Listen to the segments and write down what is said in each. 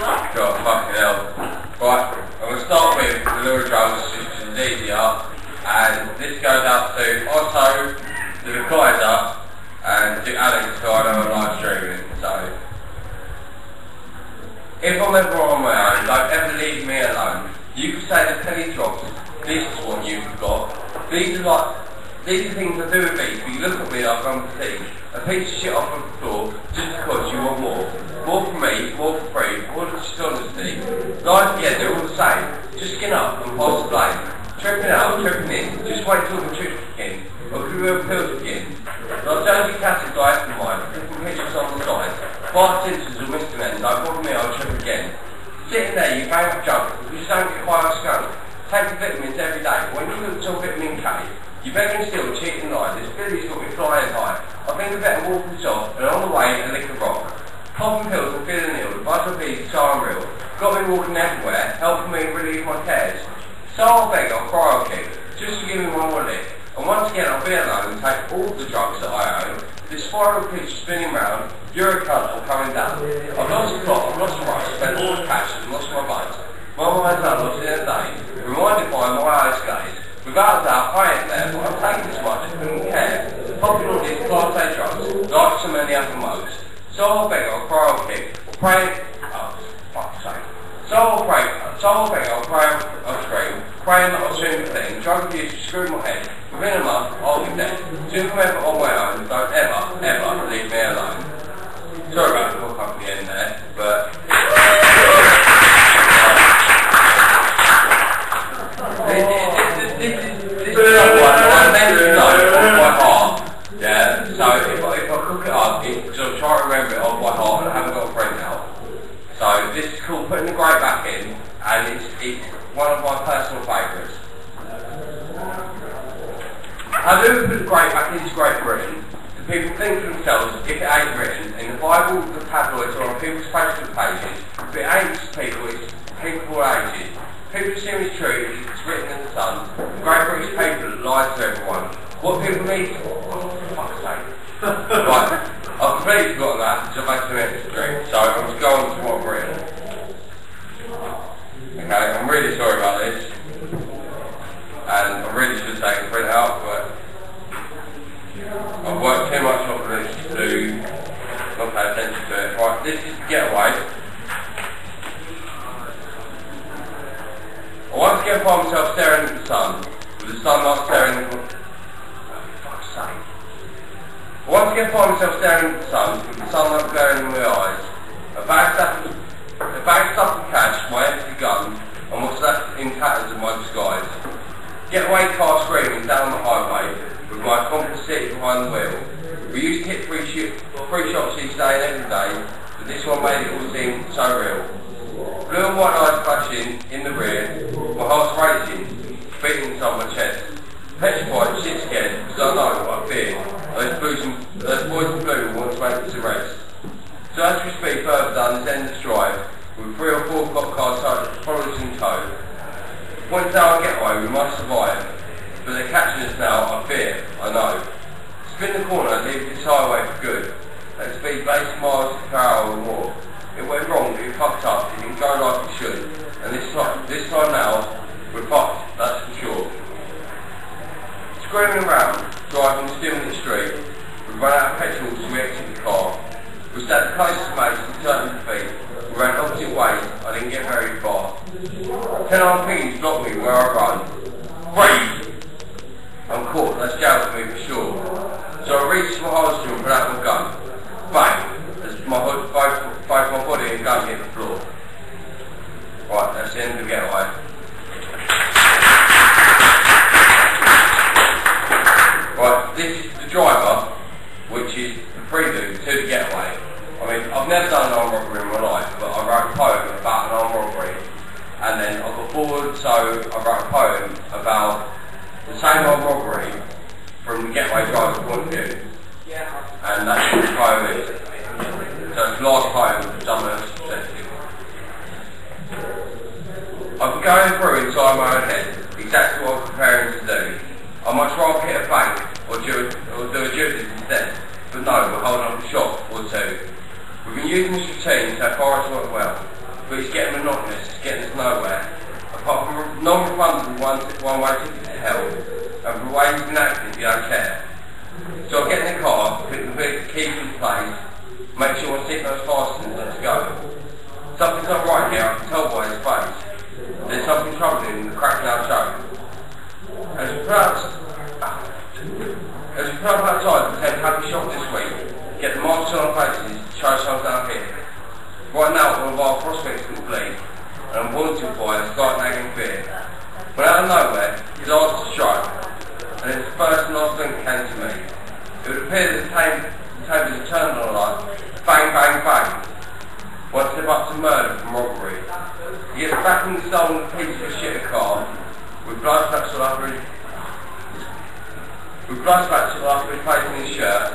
God, fucking hell. Right, I'm going to start with the lure drums, which is easier. And this goes out to Otto, to the Kaiser, and to Alex, who I know I'm live streaming. So, if I'm ever on my own, don't ever leave me alone. You can say the penny drops, this is what you've got. These are things I do with these, but you look at me like I'm fatigued. A piece of shit off of the floor, just because you want more. More for me, more for free, more than just honesty. Life, yeah, they're all the same. Just skin up and pass the blame. Tripping out, tripping in, just wait till the trip begins. Or could we have pills again? Like Josie Cass's diet for mine, flipping pictures on the side. Bart Simpsons or Mr. Men, don't bother me, I'll trip again. Sitting there, you bang up junk, you just don't get quite a skunk. Take the vitamins every day, but when you look to vitamin K, you begging still, cheating lies, this Billy's got me flying high. I think I better walk this off, and on the way, a lick of rock. Popping pills and feeling ill, the buzz of bees is so unreal. Got me walking everywhere, helping me relieve my cares. So I'll beg, I'll cry, I'll kick, just to give me one more lick. And once again I'll be alone and take all the drugs that I own. This spiral pitch spinning round, you're a cunt, I'm coming down. I've lost the plot, I've lost the right, spent all the cash and lost my bones. My mind's lost in a day, reminded by my eyes gaze. Without a doubt, I ain't there, but I'm taking this much, I couldn't care. Popping all these class A drugs, like so many other modes. So I'll beg, I'll cry, I'll kick, I'll pray, oh, fuck's sake. So I'll beg, I'll cry, I'll scream, praying that I'll soon be clean, drug abuse to screw my head, within a month I'll be dead. Soon from ever on my own, don't ever leave me alone. Sorry about the hook up at the end there, but this is one I meant to know off by heart. Yeah, so if I cook it up, because I'm trying to remember it off by heart and I haven't got a friend now. So this is called putting the grey back in, and it's one of my personal favourites. How do we put the grey back into Great Britain? The people think to themselves, if it ain't written, in the Bible, the tabloids, or on people's Facebook pages, if it ain't people, it's people ages. People assume it's true because it's written in the sun. The Great British paper lies to everyone. What people need for? Oh, for fuck's sake. Right, I've completely forgotten that because I've had some extra drink, so I'm just going to what I've written. Okay, I'm really sorry about this. And I really should have taken a print out, but I've worked too much off of this to not pay attention to it. Right, this is the getaway. I once again find myself staring at the sun, with the sunlight staring at the... fuck's sake. I once again find myself staring at the sun, with the sunlight glaring in my eyes. A bag stuffed with cash, my empty gun, and what's left in tatters of my disguise. Getaway car screaming down the highway, with my accomplice sitting behind the wheel. We used to hit free shots each day and every day, but this one made it all seem so real. Blue and white eyes flashing in the rear, my heart's racing, beating inside my chest. Petrified, shit scared, because I know what I fear. Those boys in blue want to make us arrest. So as we speed further down this endless drive, with 3 or 4 cop cars followers in tow, once our getaway, we must survive. But they're catching us now, I fear, I know. Spin the corner, leave this highway for good. At speed 80 miles per hour or more. It went wrong, it fucked up, it didn't go like it should. And this time now, we're fucked, that's for sure. Screaming around, driving still in the street. We ran out of petrol so we exit the car. We sat close to mates and turned to feet. We ran opposite ways, I didn't get very far. 10 armed piggies blocked me where I run. Breathe! I'm caught, that's jail for me for sure. So I reached for my holster and put out my gun. Bang! As both my body and gun hit the floor. Right, that's the end of the getaway. Right, this is the driver, which is the prelude to the getaway. I mean, I've never done an armed robbery in my life, but I wrote a poem about an armed robbery. And then I got bored, so I wrote a poem about the same armed robbery from the getaway driver's point of view. And that's what the poem is. So it's the last poem from someone else's perspective. I've been going through inside my own head exactly what I'm preparing to do. I much rather hit a bank or do a duty instead, but no, we're holding up a shop or two. We've been using this routine so far it's worked well. but it's getting monotonous, it's getting us nowhere. Apart from non-refundable one-way tickets to hell, and for the way you've been acting, you don't care. So I get in the car, put the keys in place, make sure my seatbelt's fastened, let's go. Something's not right here, I can tell by his face. There's something troubling in the cracked out choke. As we put up outside, pretend happy shop this week, get the marks on our faces, show ourselves down here. Right now, one of our prospects can bleed, and I'm wanted by a slight nagging fear. But out of nowhere, his eyes are struck, and it's the first and last thing that came to me. It would appear that the tables are turned on a light, bang, bang, bang. One step up to murder from robbery. He gets back in the stolen piece of a shit car, with blood splatters all over his face and his shirt.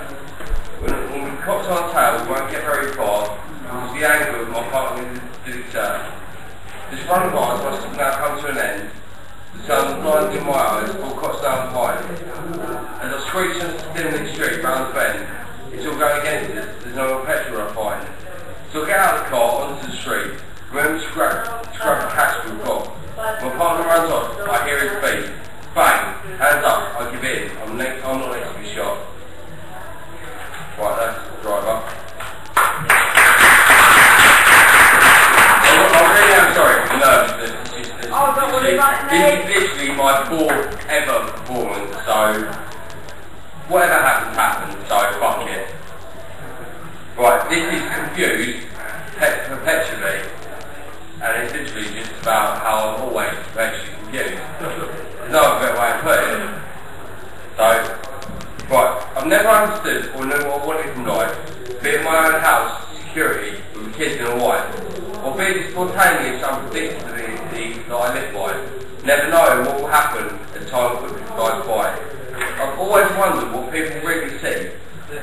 When we cops on our tails, we won't get very far, because the anger of my partner did exert. This run of ours must have now come to an end. The sun blinded in my eyes, all cops down behind. As I screech on the dim street round the bend, it's all going against us, there's no more petrol I find. So I get out of the car, onto the street, remember to grab the cash we've got. My partner runs off, I hear his beat. Bang, hands up, I give in, I'm not next to be shot. Right, that's the driver. I really am sorry for the nervousness. This is literally my fourth ever performance, so whatever happens, happens, so fuck it. Right, this is confused perpetually, and it's literally just about how I'm always perpetually confused. There's no better way to put it. So, right, I've never understood or knew what I wanted from life, be it my own house, security, with kids and a wife, or be it the spontaneous unpredictability that I live by, never knowing what will happen as time quickly flies by. I've always wondered what people really see.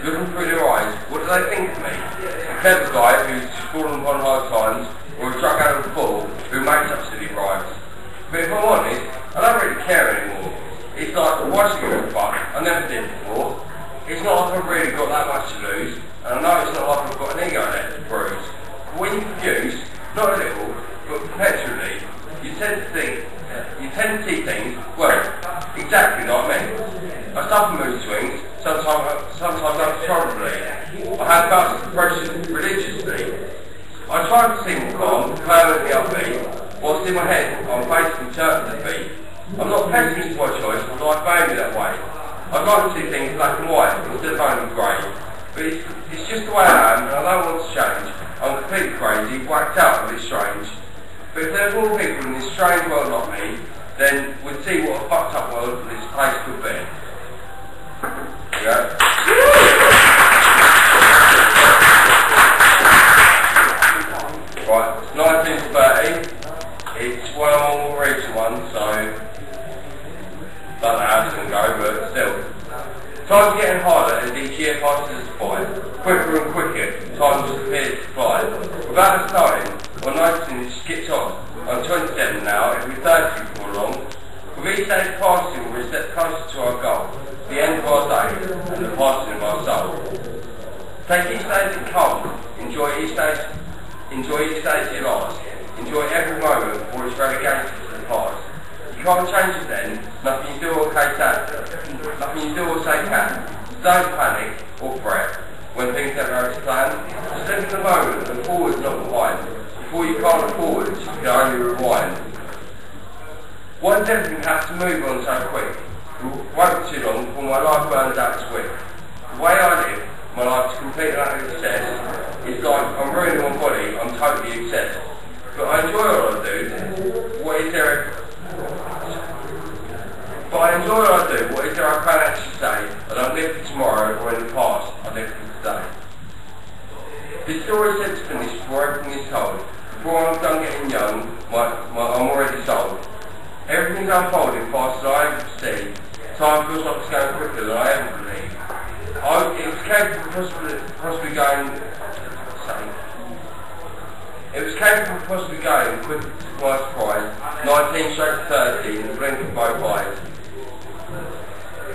Looking through their eyes, what do they think of me? A clever guy who's fallen upon hard times, or a drug addict fool who makes up silly rhymes. But if I'm honest, I don't really care anymore. It's like, why should I give a fuck? I never did before. It's not like I've really got that much to lose, and I know it's not like I've got an ego left to bruise. But when you confuse, not a little, but perpetually, you tend to see things, well, exactly like me. I suffer mood swings, sometimes uncontrollably. I have bouts of depression religiously. I try to seem calm, permanently upbeat, whilst in my head I'm facing certain defeat. I'm not pessimist by choice, but life made me that way. I'd like to see things black and white instead of only grey. But it's just the way I am, and I don't want to change. I'm completely crazy, whacked out, a bit strange. But if there's more people in this strange world like me, then we'd see what a fucked up world this place could be. Yeah. Right, it's 1930. It's one of my more recent ones, so don't know how it's going to go, but still. Time's getting harder as each year passes us by. Quicker and quicker, time just appears to fly. Without us knowing, or noticing it just gets on. I'm 27 now, it'll be 30 before long. With each day passing, we're a step closer to our goal. The end of our day, and the passing of our soul. Take each day as it comes, enjoy each day as it lasts. Enjoy every moment before it's relegated to the past. You can't change it then, nothing you do or say can. Don't panic or fret when things don't go as planned. Just live in the moment and forward, not behind. Before you can't forward, you can only rewind. Why does everything have to move on so quick? It won't be too long before my life burns out as wick. The way I live, my life's completely out of excess. It's like I'm ruining my body, I'm totally obsessed. But I enjoy what I do. What is there I can actually say? I don't live for tomorrow or in the past, I live for today. This story said to finish before everything is told. Before I'm done getting young, I'm already sold. Everything's unfolding faster than I ever see. Time feels like it's going quicker than I ever believe. It was capable of possibly going quicker to my surprise, 19 straight to 30 in the blink of both eyes.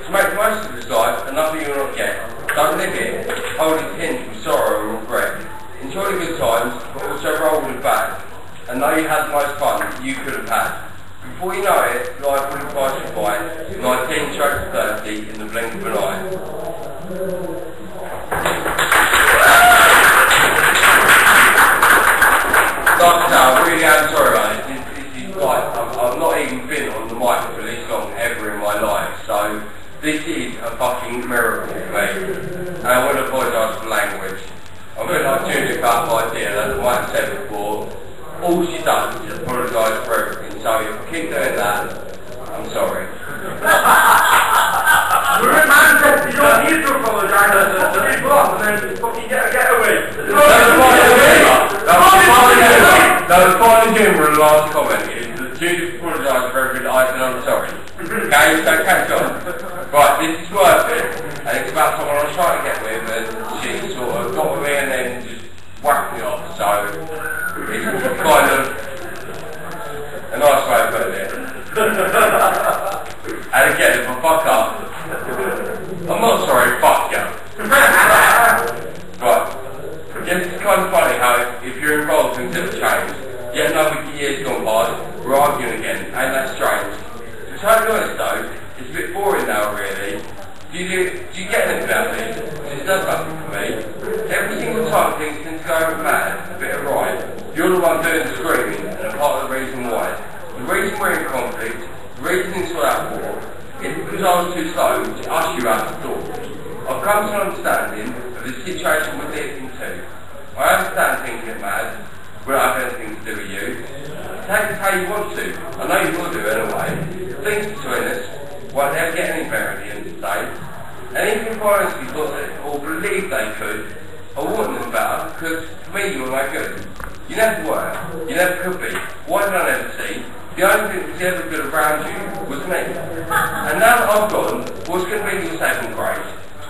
To make the most of this life, and nothing you'll not get. Don't live it, hold it pinned with sorrow and regret. Enjoy the good times, but also roll with the bad. and know you had the most fun you could have had. Before you know it, life will pass you by, 19 strokes to 30 in the blink of an eye. Like I say, I really am sorry about it. This is like, I've not even been on the mic for this long ever in my life, so this is a fucking miracle for me. And I want to apologise for language. I'm a bit like Julia about my idea, as I might have said before. All she does is apologise for everything, so if I keep doing that, I'm sorry. You're a man, you don't need to apologise, just leave off and then fucking get away. The final humour in the last comment is that Judy apologised for everything I said I'm sorry. Okay, so catch on. Right, this is worth it, and it's about someone I was trying to get with, and she sort of got with me and then just whacked me off, so it's kind of a nice way of putting it. And again, if I fuck up, I'm not sorry, fuck you. Right. Yes, it's kind of funny how if you're involved in civil change, yet another year's gone by, we're arguing again, ain't that strange? To be totally honest though, it's a bit boring now really. Do you get anything out of this? It does nothing for me. Every single time things tend to go over mad, a bit of right, you're the one doing the screaming and a part of the reason why. The reason we're in conflict, the reason it's all out war, is because I was too slow to usher you out the door. I've come to an understanding of the situation we're dealing into. I understand things get mad, we don't have anything to do with you. Take it how you want to, I know you will do anyway. Things between us won't ever get any better at the end of the day. And even if I honestly thought that, or believed they could, I wouldn't have better, because to me you were no good. You never were, you never could be. Why did I never see? The only thing that was ever good around you was me. And now that I've gone, what's going to be your saving grace? To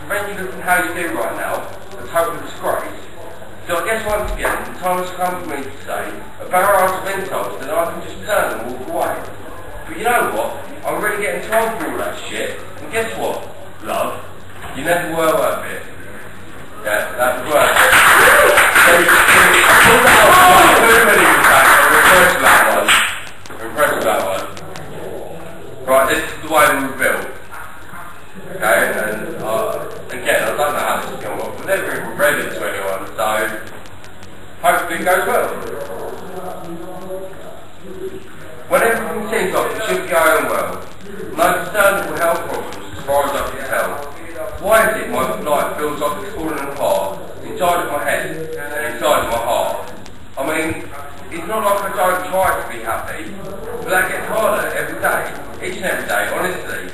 prevent you looking how you do right now, a total disgrace. So I guess once again, the time has come for me to say, a barrage of insults, that I can just turn and walk away. But you know what? I'm really getting tired of all that shit. And guess what, love? You never were worth it. Yeah, that was worth it. So I pulled that off 2 minutes back. I'm impressed with that one. Right, this is the way we were built. Okay, and again, I don't know how this is going to work. We've never even read it to anyone, so hopefully it goes well. When everything seems like it should be going well, no discernible health problems as far as I can tell. Why is it my life feels like it's falling apart, inside of my head and inside of my heart? I mean, it's not like I don't try to be happy, but that gets harder every day, each and every day, honestly.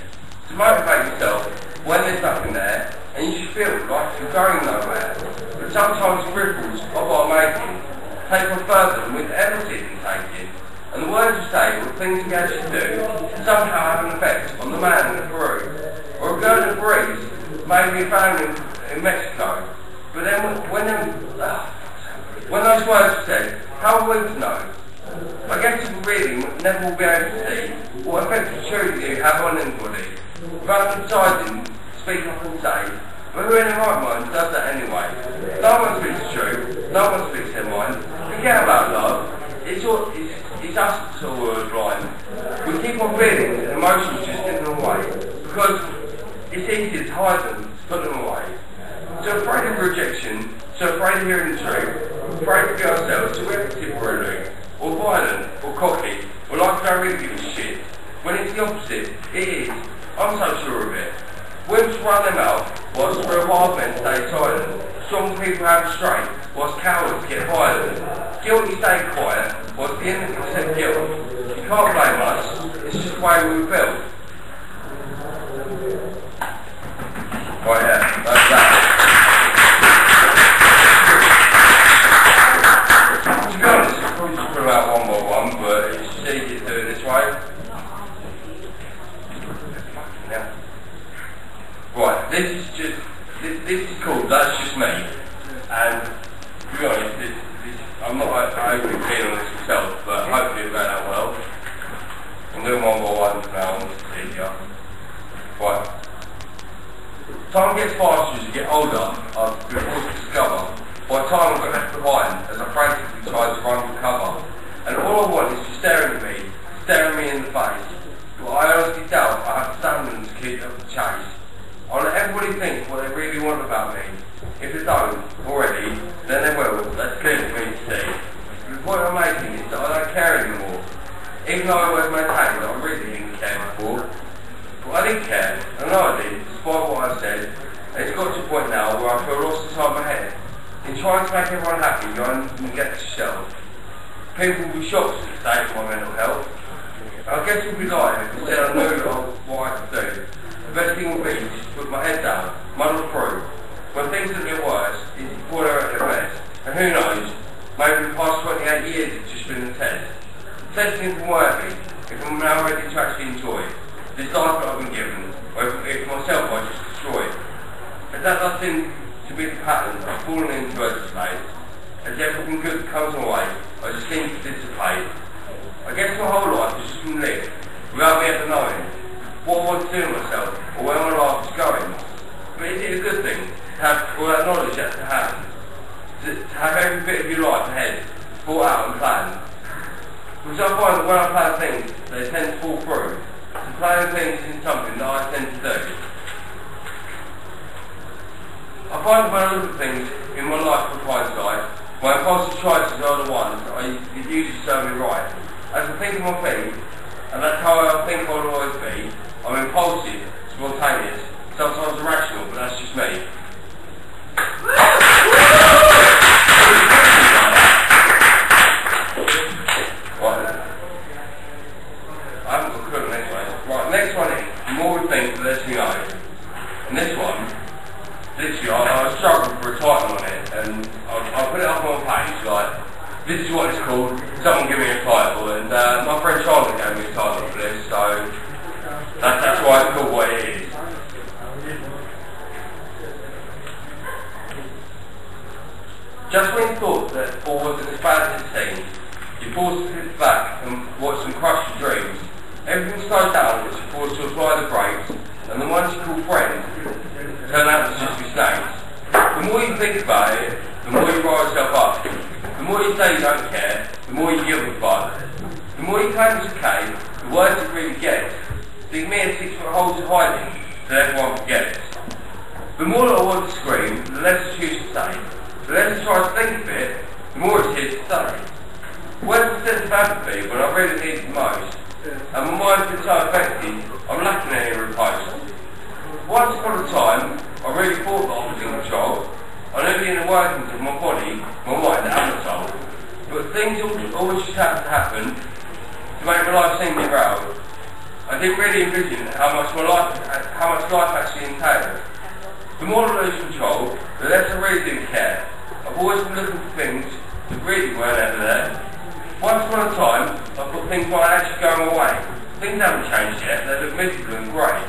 To motivate yourself when there's nothing there, and you should feel like you're going nowhere. But sometimes the ripples of what I'm making take on further than we've ever seen taking. And the words you say, or the things we actually do, somehow have an effect on the man in Peru, or a girl in Greece, maybe a family in Mexico. But then when those words are said, how are we to know? I guess if we're reading, we never will be able to see what effect the truth you have on anybody. Without deciding to speak up and say, but who in their right mind does that anyway? No one speaks the truth, no one speaks their mind. Forget about love, it's us that's all we're blind. We keep on feeling and emotions just get them away, because it's easy to hide them, to put them away. So afraid of rejection, so afraid of hearing the truth, afraid to be ourselves, so we're rude, or violent, or cocky, or like we don't really give a shit. When it's the opposite, it is. I'm so sure of it. Wimps run their mouth, whilst real hard men stay silent. Strong people have restraint, whilst cowards get violent. Guilty stay quiet, whilst the innocent accept guilt. You can't blame us, it's just the way we were built. Right, yeah, that's that. To be honest, I'll probably just put them out one by one, but it's just easy to do it this way. Yeah. Right, this is cool, that's just me. And to be honest, I'm not overly keen on this myself, but hopefully it'll go out well. I'm doing one by one now, on this easier. Right. Time gets faster as you get older, I've been forced to discover. By the time I got left behind, as I frantically tried to run for cover. and all I want is to staring me in the face. But I honestly doubt I have stamina to keep up the chase. I let everybody think what they really want about me. If they don't already, then they will. That's clear for me to see. The point I'm making is that I don't care anymore. Even though I always maintained that I really didn't care before. But I did care, and I did, despite what I said. And it's got to a point now where I feel lost inside my head. In trying to make everyone happy, you only get to yourself. People will be shocked at the state of my mental health. I guess it would be lying if I said I knew what I could do. The best thing would be to just put my head down, muddle through. When things are getting worse, it's before they're at their best. And who knows, maybe the past 28 years it's just been a test. The testing isn't worthy if I'm now ready to actually enjoy this life that I've been given, or if myself I just destroy it. As that does seem to be the pattern I've fallen into as of late, as everything good comes my way, I just seem to dissipate. I guess my whole life has just been lived without me ever knowing what I want to do with myself or where my life is going. But is it a good thing to have all that knowledge yet to hand? To have every bit of your life ahead thought out and planned? Because I find that when I plan things, they tend to fall through. So planning things isn't something that I tend to do. I find that when I look at things in my life from hindsight, my impulsive choices are the ones that usually serve me right. As I think of my feet, and that's how I think I'll always be, I'm impulsive, spontaneous, sometimes irrational, but that's just me. Right. I haven't got a clue on the next one. Right, next one is, the more we think, the less we know. And this one, literally, I was struggling for a title on it, and I put it up on a page, like, this is what it's called, someone give me a title, and my friend Charlie gave me a title for this, so that's why it's called what it is. Just when you thought that all wasn't as bad as it seemed, you paused to sit back and watched them crush your dreams. Everything slowed down as you forced to apply the brakes, and the ones you call friends turn out to just be snakes. The more you think about it, the more you rile yourself up. The more you say you don't care, the more you give a fuck. The more you claim it's okay, the worse it really gets. Dig me in 6 foot holes of hiding, so everyone forgets. The more that I want to scream, the less I choose to say. The less I try to think of it, the more it's here to stay. Where's the sense of apathy when I really need it the most? And my mind's been so affected, I'm lacking any repose. Once upon a time, I really thought that I was in control. I knew the inner workings of my body, my mind, and my soul. But things always just happened to happen to make my life seem derailed. I didn't really envision how much life actually entailed. The more I lose control, the less I really do care. I've always been looking for things that really weren't ever there. Once upon a time, I thought things might actually go my way. Things haven't changed yet, they look miserable and grey.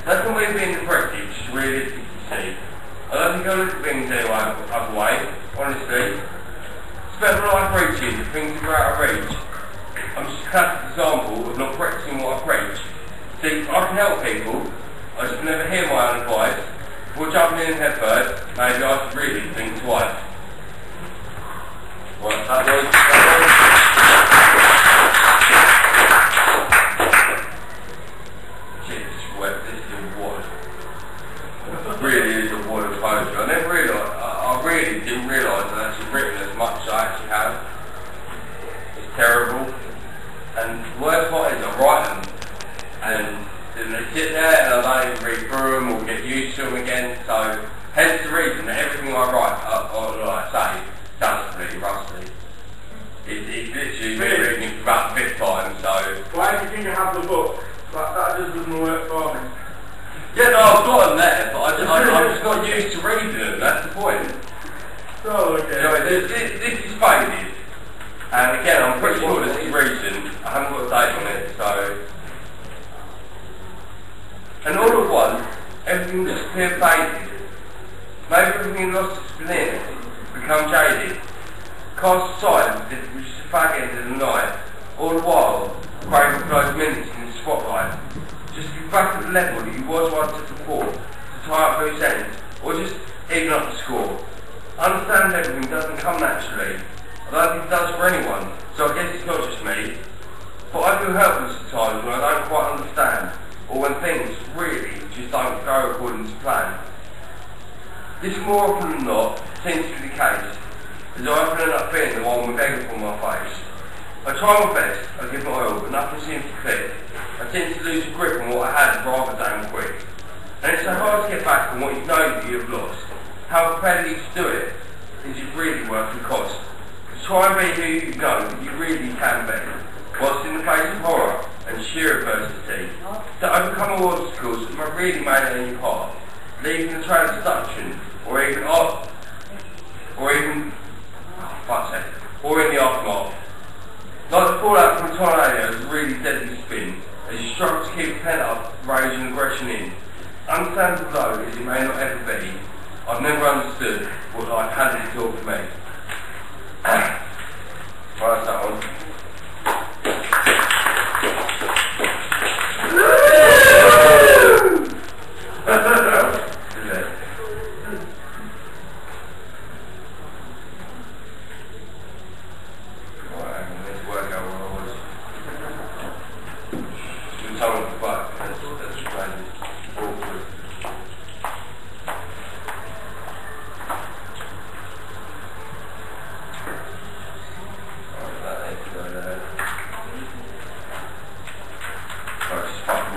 That's not me being depressive, just realistic to see. I don't think I look at things any other way, honestly. Spent my life preaching that things are out of reach. I'm just a classic example of not practicing what I preach. See, I can help people, I just never hear my own advice. Before jumping in head first, maybe I should really think twice. Right, that was... Shit, this is wet, this is a wad. It really is a wad of poetry. I never realised, I really didn't realise I'd actually written as much as I actually have. It's terrible. And the worst part is I write them, and then they sit there and I don't even read through them or get used to them again, so hence the reason that everything I write, or I say, sounds completely rusty. It's literally me reading it for about the 5th time, so... Why do you think you have the book? That just doesn't work for me. Yeah, no, I've got them there, but I just got used to reading them, that's the point. So, okay. You know, this is faded, and again, I'm pretty sure this is recent, I haven't got a date on it, so... And all at once, everything just appeared faded. Maybe everything lost its veneer, become jaded. Cast aside as if it was just a fag end of the night, all the while, craving for those minutes in the spotlight. Just to be back at the level that you was once at before, to tie up loose ends, or just even up the score. Understand everything doesn't come naturally. I don't think it does for anyone, so I guess it's not more often than not seems to be the case, as I often end up feeling the one with egg upon my face. I try my best, I give my all, but nothing seems to click. I seem to lose a grip on what I had rather damn quick. And it's so hard to get back on what you know that you have lost. How prepared are you to do it? Is it really worth the cost? To try and be who you know that you really can be, whilst in the face of horror and sheer adversity. To overcome all obstacles that might really made it in your path, leaving the trail of destruction, or even in the aftermath. Like the fallout from a tornado's really deadly spin, as you struggle to keep pent up rage and aggression in. Understandable though as it may not ever be, I've never understood what life had in store for me. Right, that's that one.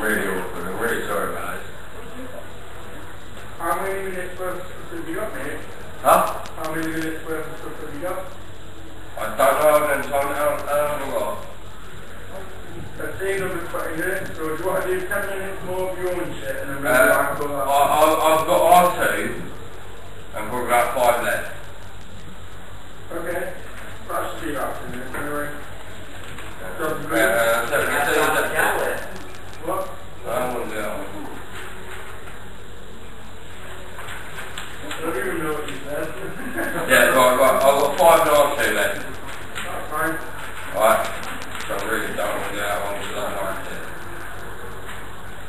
Really awkward, I'm really sorry about it. How many minutes worth of stuff have you got, mate? Huh? How many minutes worth of stuff have you got? I don't know, I've been told I don't know what. Let's say another 20 minutes, so do you want to do 10 minutes more of your own shit and then maybe I go out? I've got R2 and probably about 5 left. Okay. That should be about 10 minutes anyway. What? I wouldn't do that one. I don't even know what you said. Yeah, right, I've got 5 and R2 left. That's fine. Right, so I really don't want to do that one because I like it.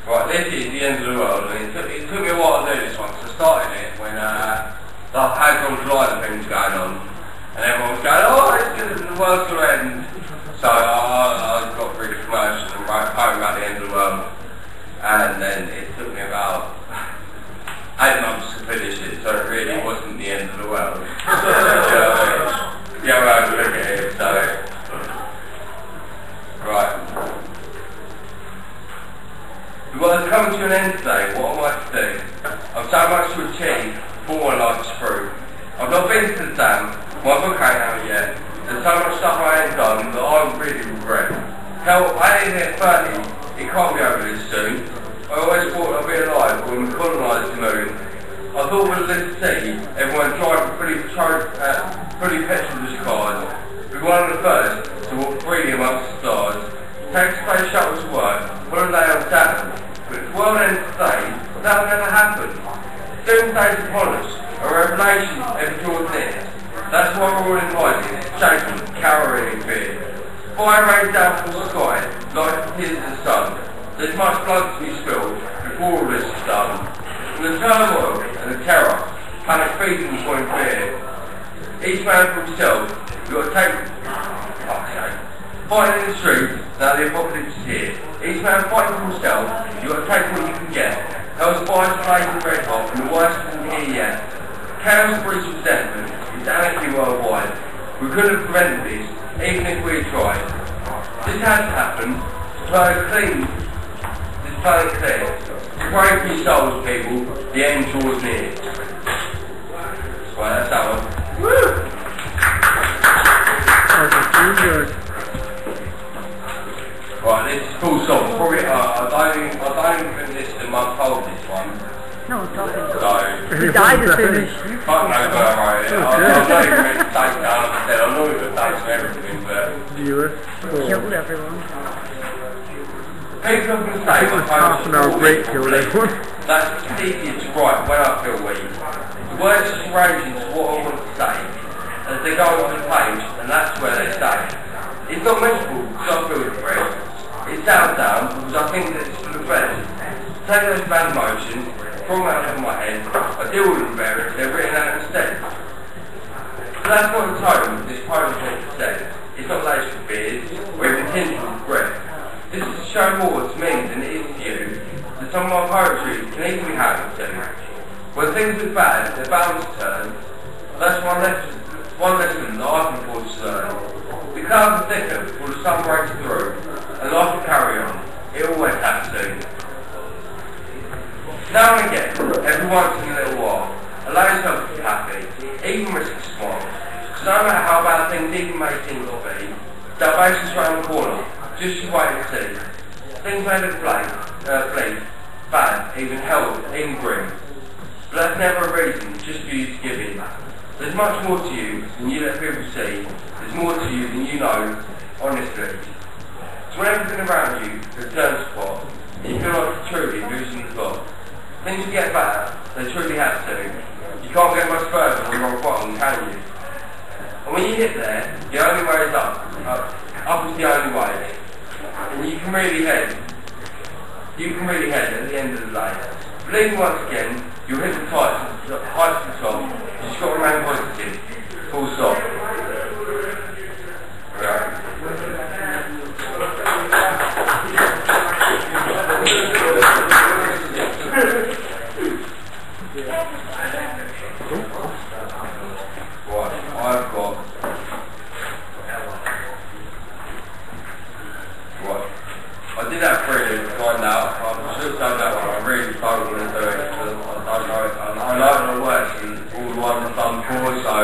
Right, this is the end of the world, and it took me a while to do this one, because I started it when the Hadron Collider thing was going on, and everyone was going, oh, it's good, the world's going to end. So I got really commercial and wrote a poem about the end of the world, and then it took me about 8 months to finish it, so it really wasn't the end of the world. Yeah, well, look at it, so... Right. The world's coming to an end today, what am I to do? I've so much to achieve before my life's through. I've not been to the dam, my book ain't out yet. There's so much stuff I ain't done that I really regret. Hell, I ain't here 30, it can't be over this soon. I always thought I'd be alive when we colonised the moon. I thought with a little sea, everyone driving fully petrol cars. We were one of the first to walk freely amongst the stars. Take space shuttle to work, holiday on Saturn. But if the world ends today, that will never happen. Doomsday's upon us, a revelation ever draws near. That's why we're all invited, shaking, cowering in fear. Fire rains down from the sky, like the tears of the sun. There's much blood to be spilled before all this is done. From the turmoil and the terror, panic feeds and join fear. Each man for himself, you've got to take... Fighting in the street, now the apocalypse is here. Each man fighting for himself, you've got to take what you can get. Hell's fires blazing red hot, and the worst isn't here yet. Chaos breeds resentment. It's anarchy worldwide. We couldn't have prevented this, even if we had tried. This has happened. This planet clear. Pray for your souls, people. The end draws near. Right, that's that one. Woo! Right, this is full song. Probably, I don't even think this is a month old, this one. No, it's not. So, he died as soon as... Fuck no, but right, I'm not even going to take down, I said, I know it was dates and everything, but... Killed everyone. People often say my half an hour break killed everyone. That's easier to write when I feel weak. The words just range into what I want to say, as they go on the page, and that's where they stay. It's not miserable because I feel depressed. It sounds down because I think that it's for the best. Take those bad emotions, from out of my head, I deal with them better if they're written out instead. So that's what the tone of this poem is said. It's not laced with fears, or even tinged with regret. This is to show more to me than it is to you, that some of my poetry can easily happen to. When things look bad, they're bound to turn. That's one lesson that I've been forced to learn. The clouds are thicker before the sun breaks through, and life will carry on. It always has to. Now and again, every once in a little while, allow yourself to be happy, even risk a smile. Because no matter how bad things even may seem to be, salvation's around the corner. Just you wait and see. Things may look bleak, bad, even hell, even grim. But that's never a reason just for you to give in. There's much more to you than you let people see. There's more to you than you know, honestly. So when everything around you has turned to pot, you feel like you're truly losing the plot. Things will get better, they truly have to. You can't get much further than rock bottom, can you? And when you hit there, the only way is up. Up is the only way. And you can really head. You can really head at the end of the day. Believe me once again, you'll hit the heights to the top. You just got to remain positive. Full stop. Right. I did have freedom to find out. I should have done that one. I really don't want to do it. I know the works and all the ones I've done before, so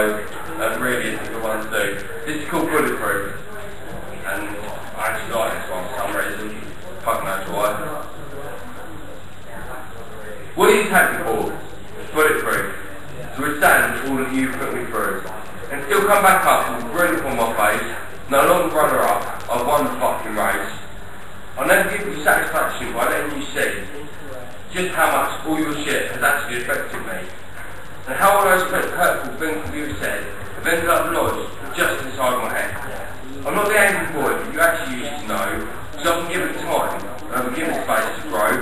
that really isn't the one to do. This is called Bulletproof. And I actually like this one for some reason. Fuck knows why. What do you take me for? Bulletproof. To withstand all that you've put me through. And still come back up with a grin upon my face. No longer runner up. I've won the fucking race. I'll never give you satisfaction by letting you see just how much all your shit has actually affected me. And how all those hurtful things that you've said have ended up lodged just inside my head. I'm not the angry boy that you actually used to know, because I've been given time and I've been given space to grow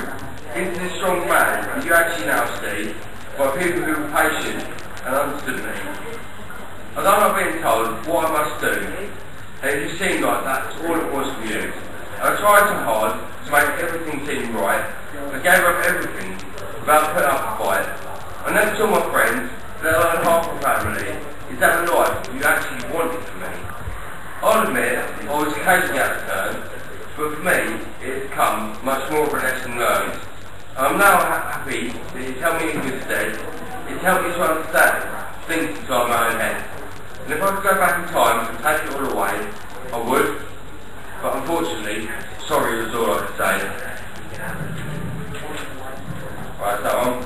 into the strong man that you actually now see by people who were patient and understood me. I don't like being told what I must do, and it just seemed like that's all it was for you. I tried so hard to make everything seem right. I gave up everything without putting up a fight. I never told my friends, let alone half my family, is that the life you actually wanted for me. I'll admit, I was occasionally out of turn, but for me, it has become much more of a lesson learned. I'm now happy that you tell me in good stead. It's helped me to understand things inside my own head. And if I could go back in time and take it all away, I would. But unfortunately, sorry was all I could say. Right, so on.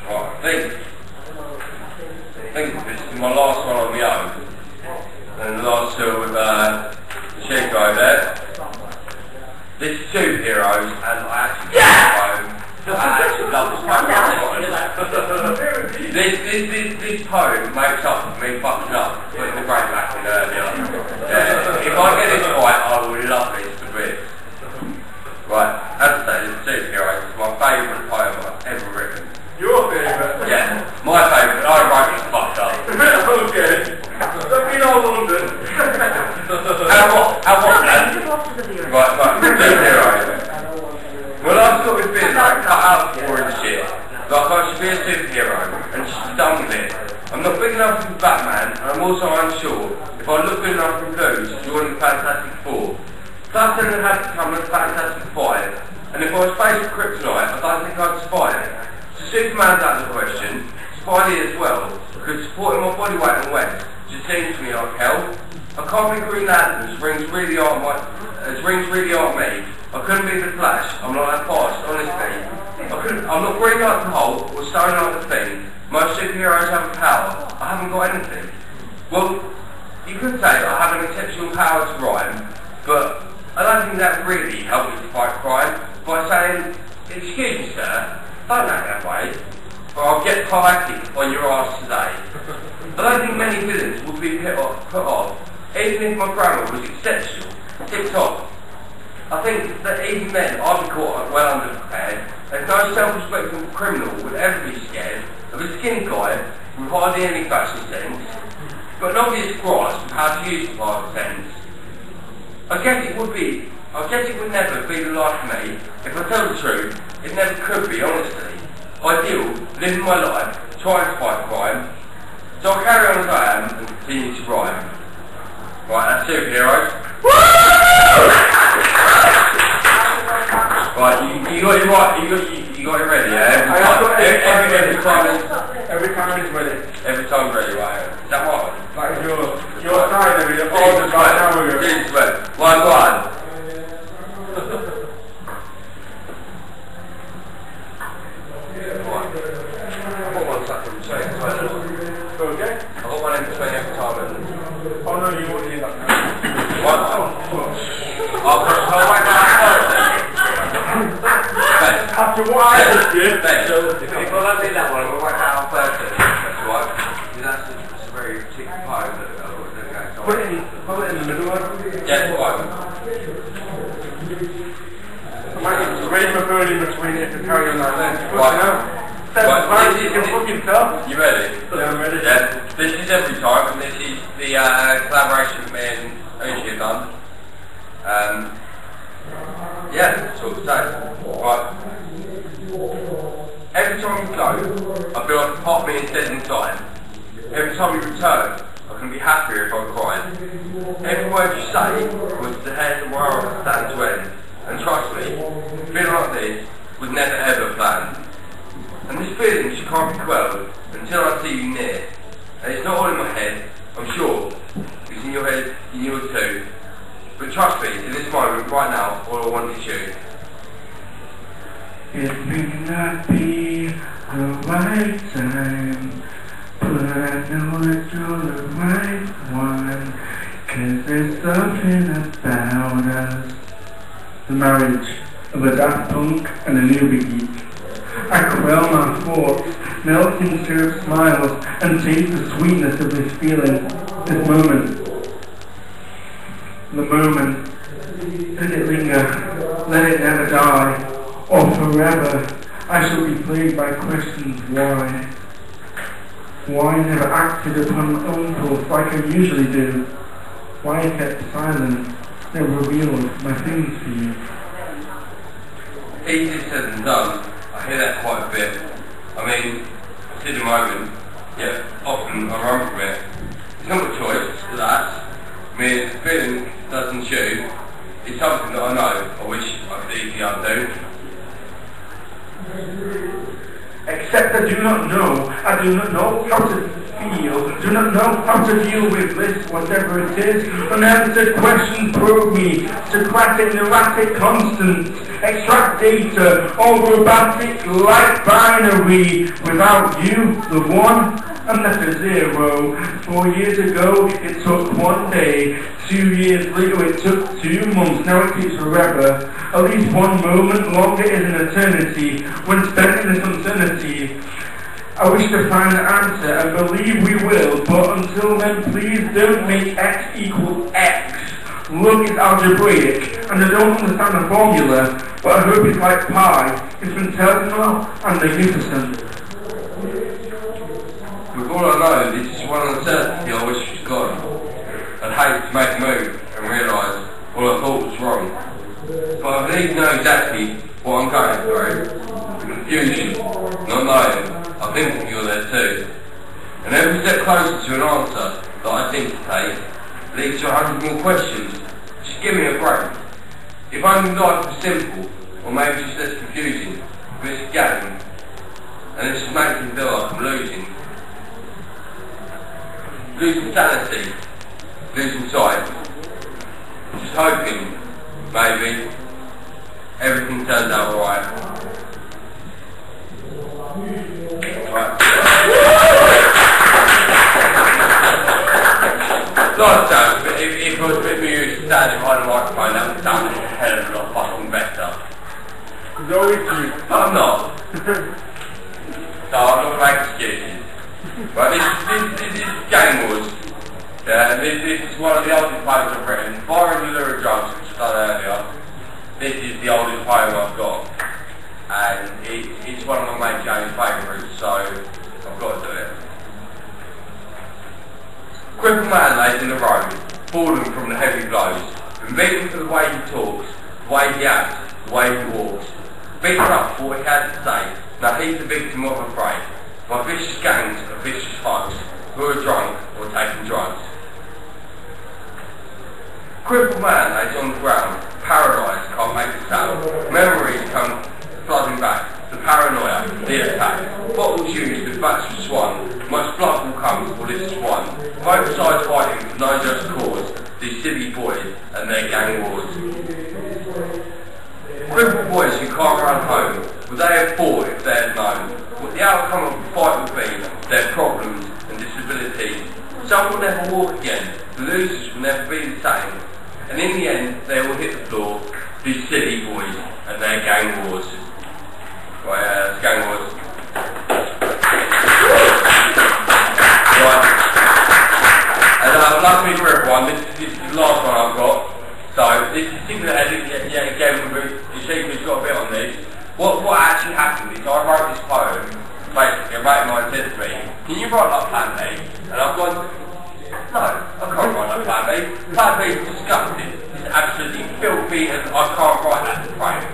Right, I think this is my last one on my own. And the last two with the sheep over there. This is superheroes, and I actually love this poem. This poem makes up for me fucking up, putting the great back in earlier. If I get this right, I will love this to bits. Right, as I say, this superheroes is my favourite poem I've ever written. Your favourite? Yeah, my favourite. I wrote it fucked up. Okay. Let me know London. How what man? Right, superheroes. Well, I've got this bit like cut out for and shit. Like I should be a superhero and just be done with it. I'm not big enough to be Batman, and I'm also unsure if I look good enough in blues to join the Fantastic Four. Plus then it had to come the Fantastic Five, and if I was faced with kryptonite, I don't think I'd survive it. So Superman's out of the question, Spidey as well, because supporting my body weight and West just seems to me like hell. I can't be Green Lantern, as rings really aren't me. I couldn't be the Flash, I'm not that fast, honestly. I'm not green like the Hulk, or stone like the Thing. Most superheroes have a power, I haven't got anything. Well, you could say I have an exceptional power to rhyme, but I don't think that really helped me to fight crime, by saying, excuse me sir, don't act that way, or I'll get pike on your ass today. I don't think many villains would be put off, even if my grammar was exceptional, tip-top. I think that even then I'd be caught well underprepared, as no self-respecting criminal would ever be scared of a skinny guy with hardly any fashion sense, but an obvious grasp of how to use the sense. I guess it would be I guess it would never be the life for me. If I tell the truth, it never could be, honestly. Ideal, living my life, trying to fight crime. So I'll carry on as I am and continue to rhyme. Right, that's superheroes. Right, you got it right, you got it ready, yeah? Every time it's ready. Every time ready, right? Is that right? Like your side of it, all the time. One. Okay? I've got one in between every time. Oh no, you won't do that now. I'll wait After what I just did, if I don't do that one, we'll wait out on Thursday. That's right. That's a very particular poem that I've got to do. put it in the middle one. Yeah, fine. I might raise my phone in between it to carry on like this. Right. You can fucking tell. You ready? Yeah, I'm ready. Yeah. This is every time, and this is the collaboration with me and Uchi have done. Yeah, that's all to say. Right. Every time you go, I feel like a part of me is dead inside. Every time you return, I can be happier if I'm crying. Every word you say was the head and where I stand to end. And trust me, feeling like this was never ever planned. And this feeling she can't be quelled until I see you near. And it's not all in my head, I'm sure. It's in your head, in yours too. But trust me, in this moment, right now, all I want is you. It may not be the right time, but I know that you're the right one. 'Cause there's something about us. The marriage of a Daft Punk and a newbie geek. I quell my thoughts, melt into smiles, and taste the sweetness of this feeling, this moment. The moment. Let it linger, let it never die, or forever I shall be plagued by questions why. Why I never acted upon my own thoughts like I usually do. Why I kept silent, never revealed my feelings to you. Easier said than done. I hear that quite a bit. I mean, it's in the moment, yet often I run from it. It's not a choice, that's. I mean, if the feeling doesn't shoot, it's something that I know I wish I could easily undo. Except I do not know how to feel, do not know how to deal with this, whatever it is. Unanswered questions probe me, Socratic, neurotic, constant, extract data, overbatic, like binary. Without you, the one, I'm left a zero. 4 years ago, it took 1 day. 2 years later, it took 2 months. Now it takes forever. At least 1 moment longer is an eternity. When spent in this uncertainty, I wish to find the answer and believe we will. But until then, please don't make x equals x. Look, it's algebraic, and I don't understand the formula, but I hope it's like pi. It's infinitesimal and magnificent. With all I know, this is one uncertainty I wish was gone. I'd hate to make a move and realise all I thought was wrong. But I need to know exactly what I'm going through. Confusion, not knowing, I think you're there too. And every step closer to an answer that I seem to take leads to 100 more questions. Just give me a break. If only life was simple, or maybe just less confusing, but it's a game, and it just makes me feel like I'm losing. Losing sanity, losing sight, just hoping, maybe, everything turns out alright. Last time, but if I was a bit more used to standing behind the microphone, that would have done a hell of a lot fucking better. It's always you. I'm not. So I'm not going to make excuses. But this game was, this is one of the oldest poems I've written. Barring the Lyric Drums, which I done earlier, this is the oldest poem I've got. And it's one of my main James favourites, so I've got to do it. Crippled man lays in the road, fallen from the heavy blows, and beaten for the way he talks, the way he acts, the way he walks. Big enough for what he had to say. Now he's the victim of a fray. My vicious gangs are vicious thugs who are drunk or taking drugs. Crippled man lays on the ground, paralysed, can't make a sound. Memories come flooding back. The paranoia, the attack. Bottles used with bats of swung. Much blood will come before this is won. Both sides fighting for no just cause. These silly boys and their gang wars. Crippled boys who can't run home. Would they have fought if they had known what the outcome of the fight would be? Their problems and disabilities. Some will never walk again. The losers will never be the same. And in the end, they will hit the floor. These silly boys and their gang wars. Right, gang wars. Right. And I'd like to meet for everyone. This is the last one I've got. So, this particular edit, again, you see we've got a bit on this. What actually happened is I wrote this poem, basically, a mate of mine said to me, can you write like Plan B? And I've gone, no, I can't write like Plan B. Plan B is disgusting. It's absolutely filthy and I can't write that to frame.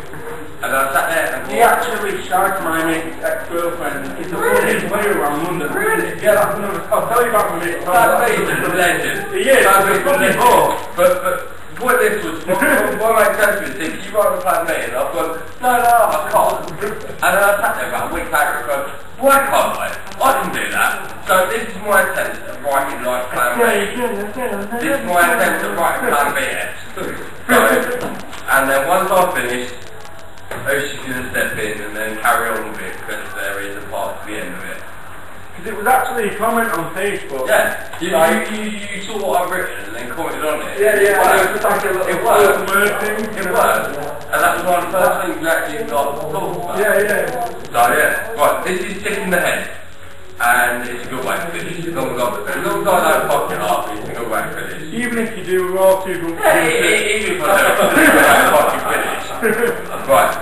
And I sat there and he actually shot my mate's ex-girlfriend. He's a fucking player around London. Really? Yeah, I'll tell you about my mate. Plan B is a legend. He is, he's a fucking whore. But what this was, what I said to me is, you write a Plan B? And I've gone, no, I can't. And then I sat there about a week later and gone, why can't I? I can do that. So this is my attempt at writing like Plan B. This is my attempt at writing Plan B. So, and then once I've finished, Oshi's going to step in and then carry on with it because there is a part to the end of it. Because it was actually a comment on Facebook. Yeah, you saw what I've written and then commented on it. Yeah, it was just like a little word thing. It worked. And that was one of the first things we actually got thought about. Yeah. So yeah, right, this is Stick in the Head. And it's a good way to finish. As long as I don't fuck it up, it's a good way to finish. Even if you do, we're all too good. Yeah, even if I don't, it's a good way to fucking finish. Right.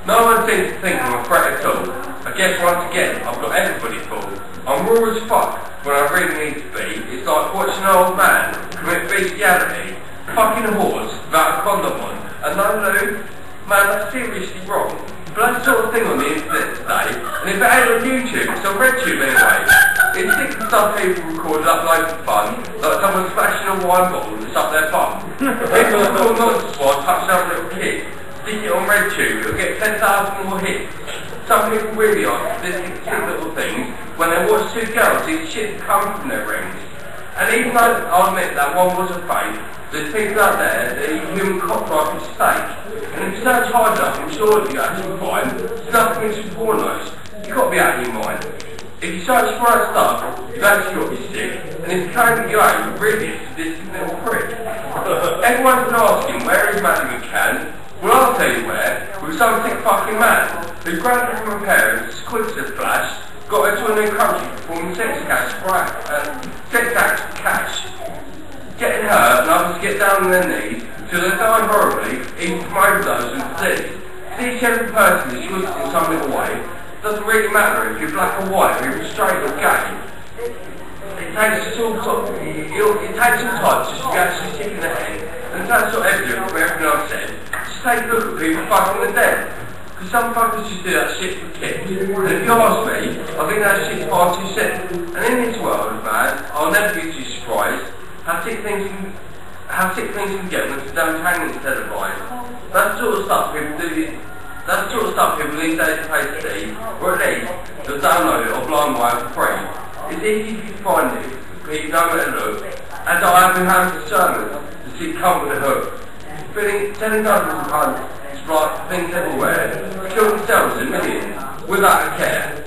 No one seems to think I'm a threat at all. I guess once again, I've got everybody fooled. I'm raw as fuck when I really need to be. It's like watching an old man commit bestiality, fucking a horse without a condom on, and no lube. Man, that's seriously wrong. But that sort of thing on the internet today, and if it ain't on YouTube, it's on RedTube anyway. It's sick of stuff people record and upload for fun, like someone smashing a wine bottle that's up their bum. People that call nonsense while touching up a little kid. Stick it on RedTube, it'll get 10,000 more hits. Some people really are sadistic little things when they watch two girls see shit come from their rings. And even though I'll admit that one was a fake, there's people out there that eat human cockroach and steak. And if you search hard enough, I'm sure you actually find stuff mixed with pornos. You've got to be out of your mind. If you search for that stuff, you've actually got to be sick. And if you can't get you out, you're really a sadistic little prick. Everyone's been asking where is Matthew McCann? Well, I'll tell you where. With some sick fucking man who grabbed her from her parents, squibs her flash, got her to a new country performing sex acts for cash. Getting her and others to get down on their knees till they're dying horribly, even from overdose and disease. Each every person is used in some little way. It doesn't really matter if you're black or white, or you're straight or gay. It takes all types just to be actually sick in the head, and that's not evident from everything I've said. Just take a look at people fucking the dead. Because some fuckers just do that shit for kicks. And if you ask me, I think that shit's far too sick. And in this world, man, I'll never be too surprised how sick things can get when it's done hanging instead of lying. That's the sort of stuff people do. That's the sort of stuff people these days pay to see, or at least they'll download it or blind wire for free. It's easy to find it, but you know where to look. As I have been having to sermons to see come with a hook. Telling dozens of cunts to splice things everywhere, kill themselves in millions, without a care.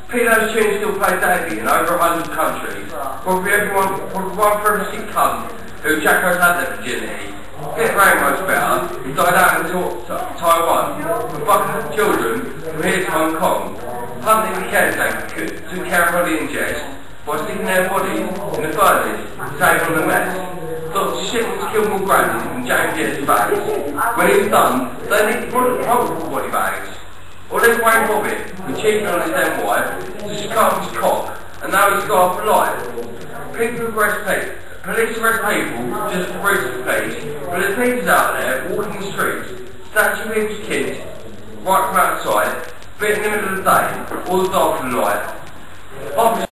Pedo's tunes still play daily in over 100 countries. Probably one for every 6 cunts who Jacko's had their virginity. Get very much better, he died out in Taiwan, for fucking children from here to Hong Kong. Hunting the caretaker took care of body ingest by sticking their bodies in the furnace to save on the mess. Dr. Shipman's killed more grannies than James Gear's bags. When he was done, they nicked multiple body bags. Or there's Wayne Bobbitt, who cheated on his then wife, to cut off his cock, and now he's scarred for life. People with breast Police arrest people just for breach of peace, but there's people out there walking the streets, snatching people's kids right from outside, being in the middle of the day, or the dark of the night.